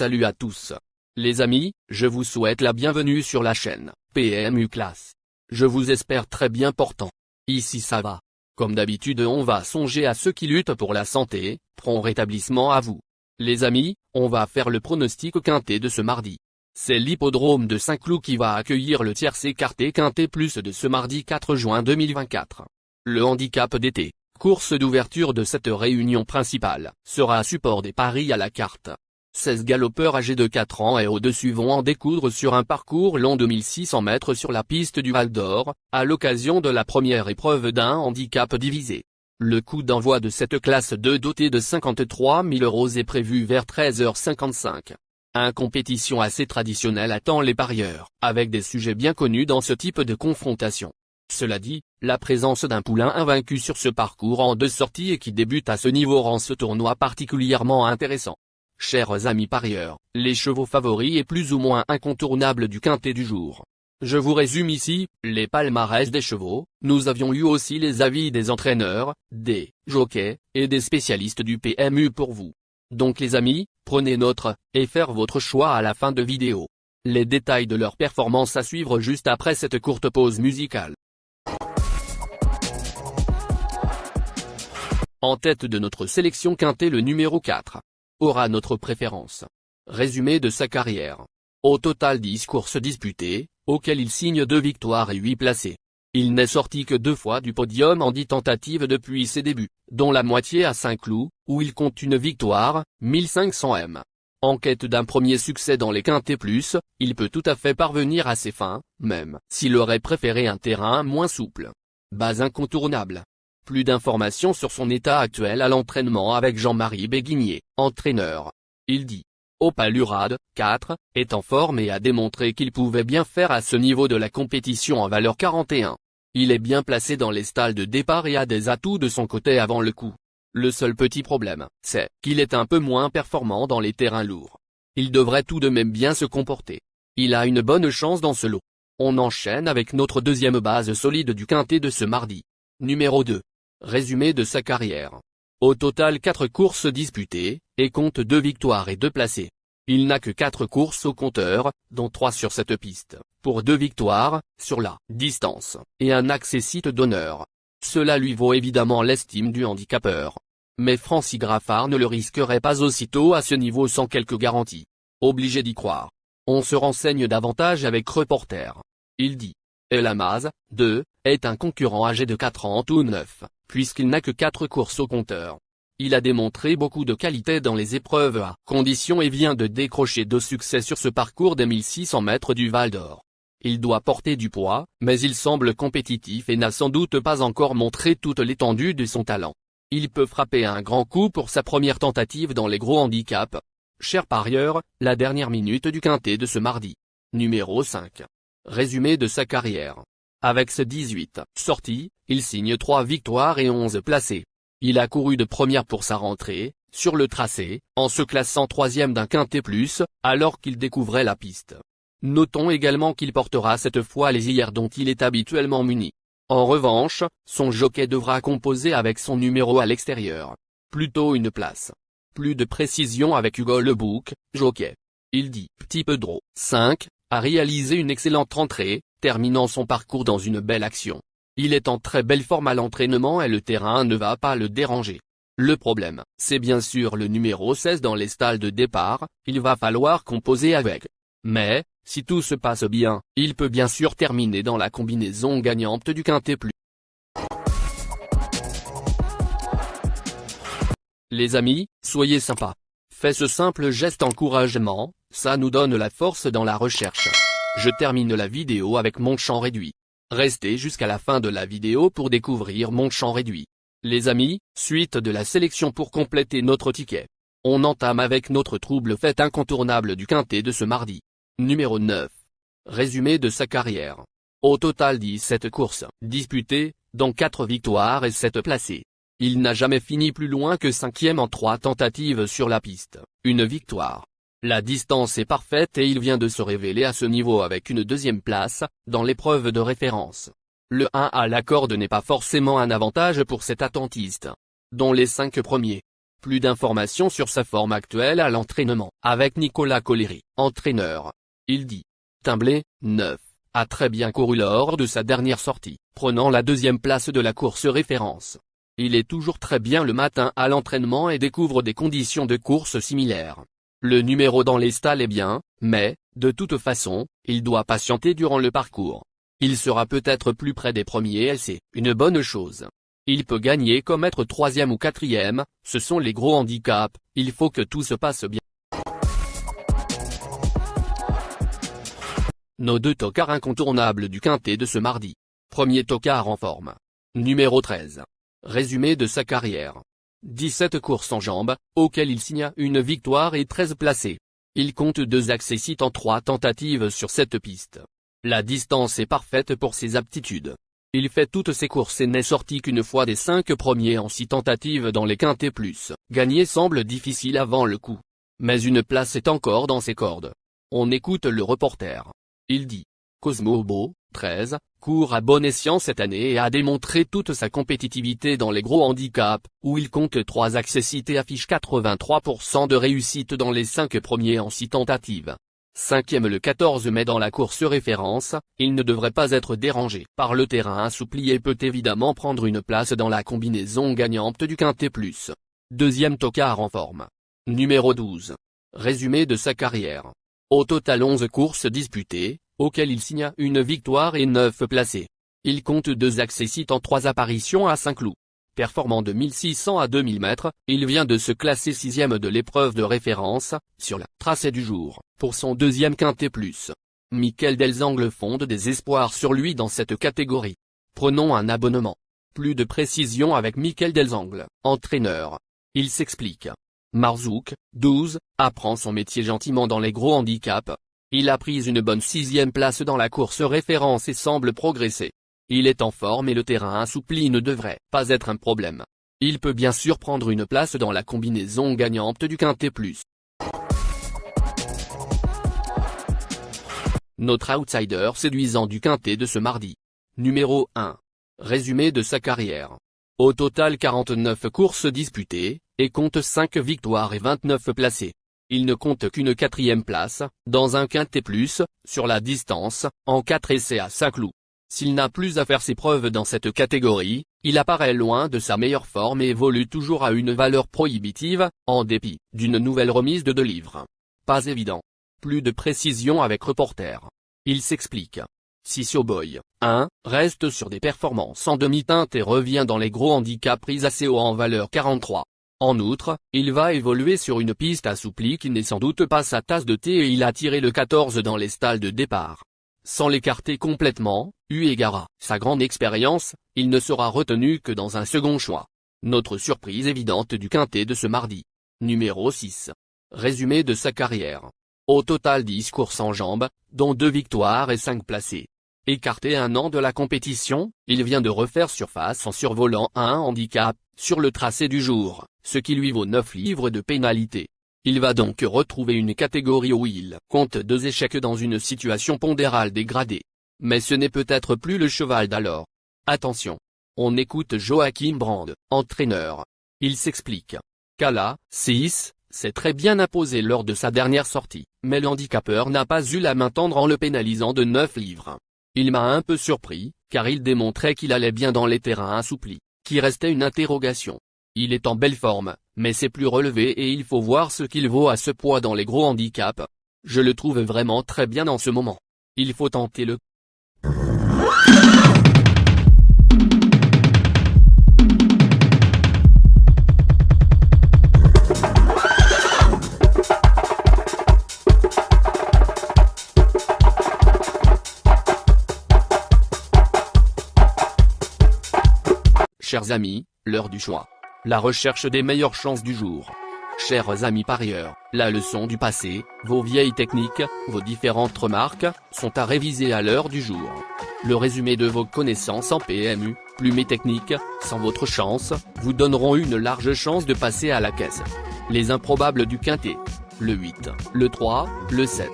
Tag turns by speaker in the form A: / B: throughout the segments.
A: Salut à tous. Les amis, je vous souhaite la bienvenue sur la chaîne PMU Classe. Je vous espère très bien portant. Ici ça va. Comme d'habitude on va songer à ceux qui luttent pour la santé, prompt rétablissement à vous. Les amis, on va faire le pronostic quintet de ce mardi. C'est l'hippodrome de Saint-Cloud qui va accueillir le tiercé écarté quintet plus de ce mardi 4 juin 2024. Le handicap d'été, course d'ouverture de cette réunion principale, sera à support des paris à la carte. 16 galopeurs âgés de 4 ans et au-dessus vont en découdre sur un parcours long de 1600 mètres sur la piste du Val d'Or, à l'occasion de la première épreuve d'un handicap divisé. Le coup d'envoi de cette classe 2 dotée de 53 000 € est prévu vers 13h55. Une compétition assez traditionnelle attend les parieurs, avec des sujets bien connus dans ce type de confrontation. Cela dit, la présence d'un poulain invaincu sur ce parcours en 2 sorties et qui débute à ce niveau rend ce tournoi particulièrement intéressant. Chers amis parieurs, les chevaux favoris et plus ou moins incontournables du quintet du jour. Je vous résume ici, les palmarès des chevaux. Nous avions eu aussi les avis des entraîneurs, des jockeys, et des spécialistes du PMU pour vous. Donc les amis, prenez note, et faire votre choix à la fin de vidéo. Les détails de leur performance à suivre juste après cette courte pause musicale. En tête de notre sélection quintet le numéro 4. Aura notre préférence. Résumé de sa carrière. Au total 10 courses disputées, auxquelles il signe 2 victoires et 8 placés. Il n'est sorti que 2 fois du podium en 10 tentatives depuis ses débuts, dont la moitié à Saint-Cloud, où il compte une victoire, 1500 m. En quête d'un premier succès dans les quintets plus, il peut tout à fait parvenir à ses fins, même s'il aurait préféré un terrain moins souple. Base incontournable. Plus d'informations sur son état actuel à l'entraînement avec Jean-Marie Béguigné, entraîneur. Il dit: Opalurade, 4, est en forme et a démontré qu'il pouvait bien faire à ce niveau de la compétition en valeur 41. Il est bien placé dans les stalles de départ et a des atouts de son côté avant le coup. Le seul petit problème, c'est qu'il est un peu moins performant dans les terrains lourds. Il devrait tout de même bien se comporter. Il a une bonne chance dans ce lot. On enchaîne avec notre deuxième base solide du quintet de ce mardi. Numéro 2. Résumé de sa carrière. Au total 4 courses disputées, et compte 2 victoires et 2 placés. Il n'a que 4 courses au compteur, dont 3 sur cette piste, pour 2 victoires, sur la distance, et un accessite d'honneur. Cela lui vaut évidemment l'estime du handicapeur. Mais Francis Graffard ne le risquerait pas aussitôt à ce niveau sans quelques garanties. Obligé d'y croire. On se renseigne davantage avec Reporter. Il dit: El Amaz, 2, est un concurrent âgé de 4 ans tout neuf, puisqu'il n'a que 4 courses au compteur. Il a démontré beaucoup de qualité dans les épreuves à condition et vient de décrocher 2 succès sur ce parcours des 1600 mètres du Val d'Or. Il doit porter du poids, mais il semble compétitif et n'a sans doute pas encore montré toute l'étendue de son talent. Il peut frapper un grand coup pour sa première tentative dans les gros handicaps. Chers parieurs, la dernière minute du quintet de ce mardi. Numéro 5. Résumé de sa carrière. Avec ses 18 sorties, il signe 3 victoires et 11 placés. Il a couru de première pour sa rentrée, sur le tracé, en se classant 3e d'un quintet plus, alors qu'il découvrait la piste. Notons également qu'il portera cette fois les hyères dont il est habituellement muni. En revanche, son jockey devra composer avec son numéro à l'extérieur. Plutôt une place. Plus de précision avec Hugo Lebouc, jockey. Il dit: Petit Pedro, 5, a réalisé une excellente rentrée, terminant son parcours dans une belle action. Il est en très belle forme à l'entraînement et le terrain ne va pas le déranger. Le problème, c'est bien sûr le numéro 16 dans les stalles de départ, il va falloir composer avec. Mais, si tout se passe bien, il peut bien sûr terminer dans la combinaison gagnante du quintet plus. Les amis, soyez sympas. Faites ce simple geste encouragement, ça nous donne la force dans la recherche. Je termine la vidéo avec mon champ réduit. Restez jusqu'à la fin de la vidéo pour découvrir mon champ réduit. Les amis, suite de la sélection pour compléter notre ticket. On entame avec notre trouble fait incontournable du quintet de ce mardi. Numéro 9. Résumé de sa carrière. Au total 17 courses disputées, dont 4 victoires et 7 placés. Il n'a jamais fini plus loin que 5e en 3 tentatives sur la piste, une victoire. La distance est parfaite et il vient de se révéler à ce niveau avec une 2e place, dans l'épreuve de référence. Le 1 à la corde n'est pas forcément un avantage pour cet attentiste, dont les 5 premiers Plus d'informations sur sa forme actuelle à l'entraînement, avec Nicolas Collery, entraîneur. Il dit. Timblé, 9, a très bien couru lors de sa dernière sortie, prenant la deuxième place de la course référence. Il est toujours très bien le matin à l'entraînement et découvre des conditions de course similaires. Le numéro dans les stalles est bien, mais, de toute façon, il doit patienter durant le parcours. Il sera peut-être plus près des premiers et c'est une bonne chose. Il peut gagner comme être troisième ou quatrième, ce sont les gros handicaps, il faut que tout se passe bien. Nos deux tocards incontournables du quintet de ce mardi. Premier tocard en forme. Numéro 13. Résumé de sa carrière. 17 courses en jambes, auxquelles il signa une victoire et 13 placés. Il compte 2 accessites en 3 tentatives sur cette piste. La distance est parfaite pour ses aptitudes. Il fait toutes ses courses et n'est sorti qu'une fois des 5 premiers en 6 tentatives dans les quintets plus. Gagner semble difficile avant le coup. Mais une place est encore dans ses cordes. On écoute le reporter. Il dit. Cosmo Beau, 13, court à bon escient cette année et a démontré toute sa compétitivité dans les gros handicaps, où il compte 3 accessites et affiche 83% de réussite dans les 5 premiers en 6 tentatives. 5e le 14 mai dans la course référence, il ne devrait pas être dérangé par le terrain assoupli et peut évidemment prendre une place dans la combinaison gagnante du quintet plus. Deuxième tocard en forme. Numéro 12. Résumé de sa carrière. Au total 11 courses disputées, auxquelles il signa une victoire et 9 placés. Il compte 2 accessites en 3 apparitions à Saint-Cloud. Performant de 1600 à 2000 mètres, il vient de se classer 6e de l'épreuve de référence, sur la tracé du jour, pour son deuxième quintet plus. Michael Delzangles fonde des espoirs sur lui dans cette catégorie. Prenons un abonnement. Plus de précision avec Michael Delzangles, entraîneur. Il s'explique. Marzouk, 12, apprend son métier gentiment dans les gros handicaps. Il a pris une bonne 6e place dans la course référence et semble progresser. Il est en forme et le terrain assoupli ne devrait pas être un problème. Il peut bien sûr prendre une place dans la combinaison gagnante du quintet plus. Notre outsider séduisant du quintet de ce mardi. Numéro 1. Résumé de sa carrière. Au total 49 courses disputées, et compte 5 victoires et 29 placés. Il ne compte qu'une 4e place, dans un quintet plus, sur la distance, en 4 essais à Saint-Cloud. S'il n'a plus à faire ses preuves dans cette catégorie, il apparaît loin de sa meilleure forme et évolue toujours à une valeur prohibitive, en dépit d'une nouvelle remise de 2 livres. Pas évident. Plus de précision avec reporter. Il s'explique. Sissio Boy, 1, reste sur des performances en demi-teinte et revient dans les gros handicaps pris assez haut en valeur 43. En outre, il va évoluer sur une piste assouplie qui n'est sans doute pas sa tasse de thé et il a tiré le 14 dans les stalles de départ. Sans l'écarter complètement, eu égard à sa grande expérience, il ne sera retenu que dans un second choix. Notre surprise évidente du quintet de ce mardi. Numéro 6. Résumé de sa carrière. Au total 10 courses en jambes, dont 2 victoires et 5 placés. Écarté 1 an de la compétition, il vient de refaire surface en survolant un handicap, sur le tracé du jour, ce qui lui vaut 9 livres de pénalité. Il va donc retrouver une catégorie où il compte 2 échecs dans une situation pondérale dégradée. Mais ce n'est peut-être plus le cheval d'alors. Attention. On écoute Joachim Brand, entraîneur. Il s'explique. Kala, 6, s'est très bien imposé lors de sa dernière sortie, mais l'handicapeur n'a pas eu la main tendre en le pénalisant de 9 livres. Il m'a un peu surpris, car il démontrait qu'il allait bien dans les terrains assouplis, qui restait une interrogation. Il est en belle forme, mais c'est plus relevé et il faut voir ce qu'il vaut à ce poids dans les gros handicaps. Je le trouve vraiment très bien en ce moment. Il faut tenter le. Chers amis, l'heure du choix. La recherche des meilleures chances du jour. Chers amis parieurs, la leçon du passé, vos vieilles techniques, vos différentes remarques, sont à réviser à l'heure du jour. Le résumé de vos connaissances en PMU, plumes et techniques, sans votre chance, vous donneront une large chance de passer à la caisse. Les improbables du quintet. Le 8, le 3, le 7.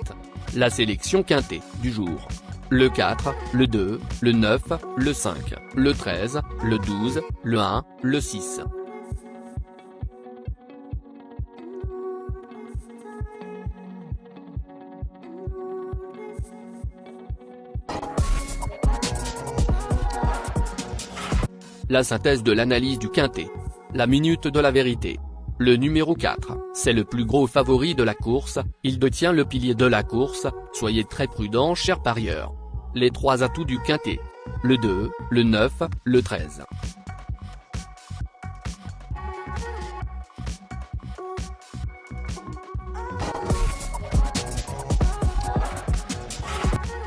A: La sélection quintet, du jour. Le 4, le 2, le 9, le 5, le 13, le 12, le 1, le 6. La synthèse de l'analyse du quintet. La minute de la vérité. Le numéro 4, c'est le plus gros favori de la course, il détient le pilier de la course, soyez très prudents chers parieurs. Les 3 atouts du quintet. Le 2, le 9, le 13.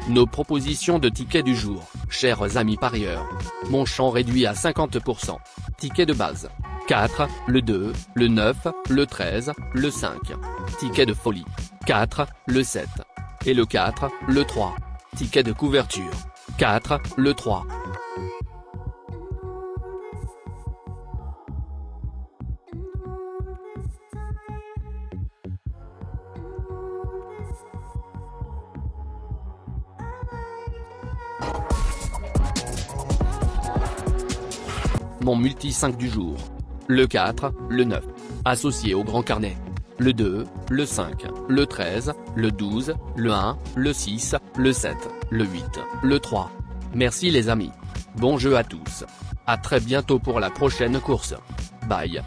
A: Nos propositions de tickets du jour, chers amis parieurs. Mon champ réduit à 50%. Ticket de base. 4, le 2, le 9, le 13, le 5. Ticket de folie. 4, le 7. Et le 4, le 3. Ticket de couverture. 4, le 3. Mon multi 5 du jour. Le 4, le 9. Associé au grand carnet. Le 2, le 5, le 13, le 12, le 1, le 6, le 7, le 8, le 3. Merci les amis. Bon jeu à tous. À très bientôt pour la prochaine course. Bye.